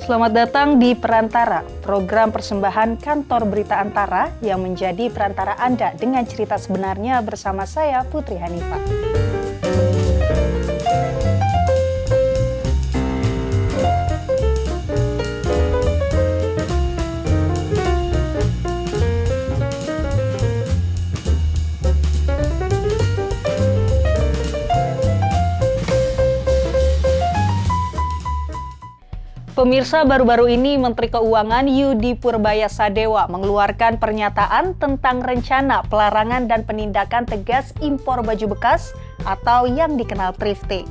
Selamat datang di Perantara, program persembahan Kantor Berita Antara yang menjadi perantara Anda dengan cerita sebenarnya bersama saya, Putri Hanifah. Pemirsa, baru-baru ini Menteri Keuangan Yudi Purbaya Sadewa mengeluarkan pernyataan tentang rencana pelarangan dan penindakan tegas impor baju bekas atau yang dikenal thrifting.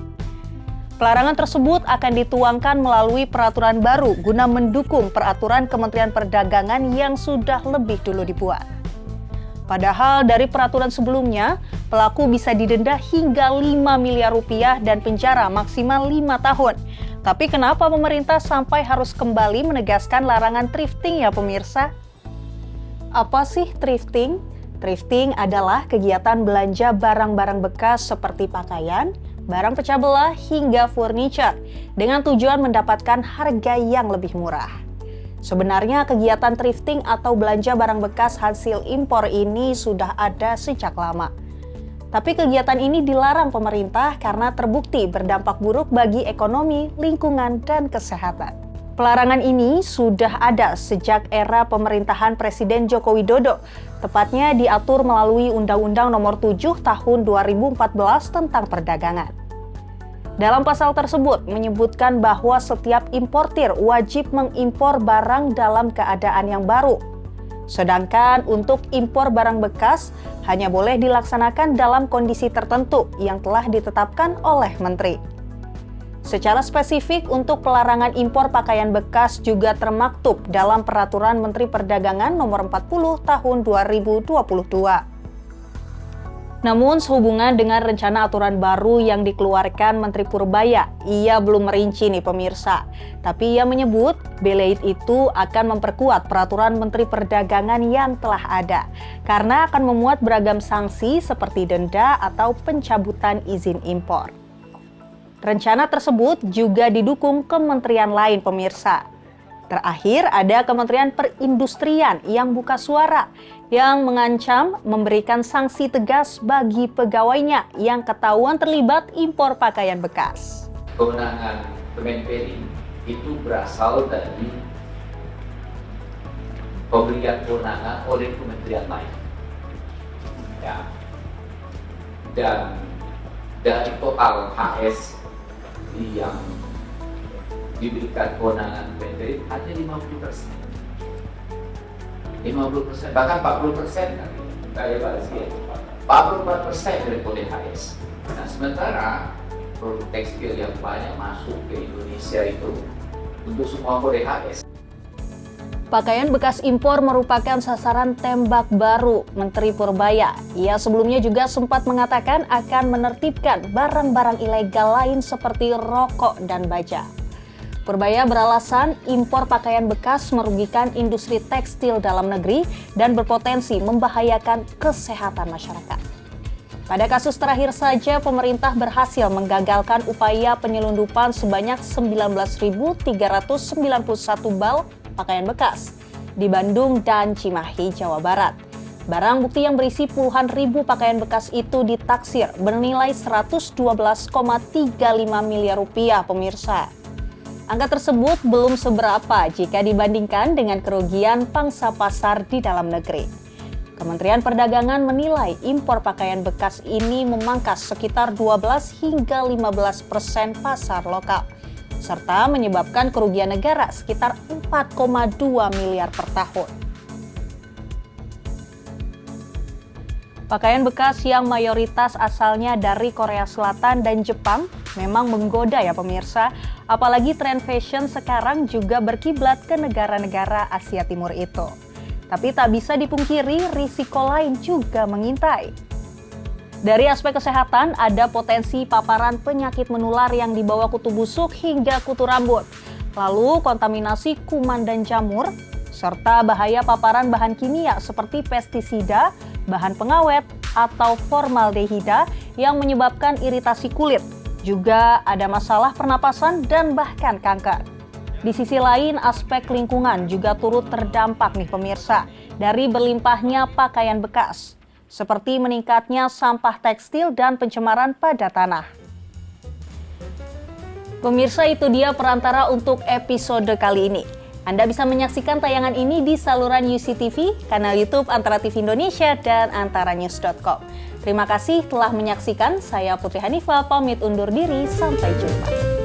Pelarangan tersebut akan dituangkan melalui peraturan baru guna mendukung peraturan Kementerian Perdagangan yang sudah lebih dulu dibuat. Padahal dari peraturan sebelumnya, pelaku bisa didenda hingga 5 miliar rupiah dan penjara maksimal 5 tahun. Tapi kenapa pemerintah sampai harus kembali menegaskan larangan thrifting ya pemirsa? Apa sih thrifting? Thrifting adalah kegiatan belanja barang-barang bekas seperti pakaian, barang pecah belah hingga furniture dengan tujuan mendapatkan harga yang lebih murah. Sebenarnya kegiatan thrifting atau belanja barang bekas hasil impor ini sudah ada sejak lama. Tapi kegiatan ini dilarang pemerintah karena terbukti berdampak buruk bagi ekonomi, lingkungan, dan kesehatan. Pelarangan ini sudah ada sejak era pemerintahan Presiden Joko Widodo, tepatnya diatur melalui Undang-Undang Nomor 7 Tahun 2014 tentang perdagangan. Dalam pasal tersebut menyebutkan bahwa setiap importir wajib mengimpor barang dalam keadaan yang baru. Sedangkan untuk impor barang bekas hanya boleh dilaksanakan dalam kondisi tertentu yang telah ditetapkan oleh Menteri. Secara spesifik untuk pelarangan impor pakaian bekas juga termaktub dalam Peraturan Menteri Perdagangan Nomor 40 Tahun 2022. Namun sehubungan dengan rencana aturan baru yang dikeluarkan Menteri Purbaya, ia belum merinci nih pemirsa. Tapi ia menyebut Beleit itu akan memperkuat peraturan Menteri Perdagangan yang telah ada. Karena akan memuat beragam sanksi seperti denda atau pencabutan izin impor. Rencana tersebut juga didukung kementerian lain pemirsa. Terakhir ada Kementerian Perindustrian yang buka suara, yang mengancam memberikan sanksi tegas bagi pegawainya yang ketahuan terlibat impor pakaian bekas. Kewenangan Kemenperi itu berasal dari pemberian kewenangan oleh kementerian lain. Ya. Dan dari total HS yang diberikan kewenangan Kemenperi hanya 50%. 50%, bahkan 40% kan, saya balas ya. 44% dari HS. Nah, sementara produk tekstil yang banyak masuk ke Indonesia itu untuk semua kode HS. Pakaian bekas impor merupakan sasaran tembak baru Menteri Purbaya. Ia sebelumnya juga sempat mengatakan akan menertibkan barang-barang ilegal lain seperti rokok dan baja. Purbaya beralasan impor pakaian bekas merugikan industri tekstil dalam negeri dan berpotensi membahayakan kesehatan masyarakat. Pada kasus terakhir saja, pemerintah berhasil menggagalkan upaya penyelundupan sebanyak 19.391 bal pakaian bekas di Bandung dan Cimahi, Jawa Barat. Barang bukti yang berisi puluhan ribu pakaian bekas itu ditaksir bernilai 112,35 miliar rupiah, pemirsa. Angka tersebut belum seberapa jika dibandingkan dengan kerugian pangsa pasar di dalam negeri. Kementerian Perdagangan menilai impor pakaian bekas ini memangkas sekitar 12 hingga 15% pasar lokal, serta menyebabkan kerugian negara sekitar 4,2 miliar per tahun. Pakaian bekas yang mayoritas asalnya dari Korea Selatan dan Jepang memang menggoda ya pemirsa, apalagi tren fashion sekarang juga berkiblat ke negara-negara Asia Timur itu. Tapi tak bisa dipungkiri risiko lain juga mengintai. Dari aspek kesehatan ada potensi paparan penyakit menular yang dibawa kutu busuk hingga kutu rambut, lalu kontaminasi kuman dan jamur, serta bahaya paparan bahan kimia seperti pestisida, bahan pengawet, atau formaldehida yang menyebabkan iritasi kulit. Juga ada masalah pernapasan dan bahkan kanker. Di sisi lain, aspek lingkungan juga turut terdampak nih pemirsa dari berlimpahnya pakaian bekas, seperti meningkatnya sampah tekstil dan pencemaran pada tanah. Pemirsa, itu dia perantara untuk episode kali ini. Anda bisa menyaksikan tayangan ini di saluran UCTV, kanal YouTube Antara TV Indonesia, dan antaranews.com. Terima kasih telah menyaksikan. Saya Putri Hanifah, pamit undur diri. Sampai jumpa.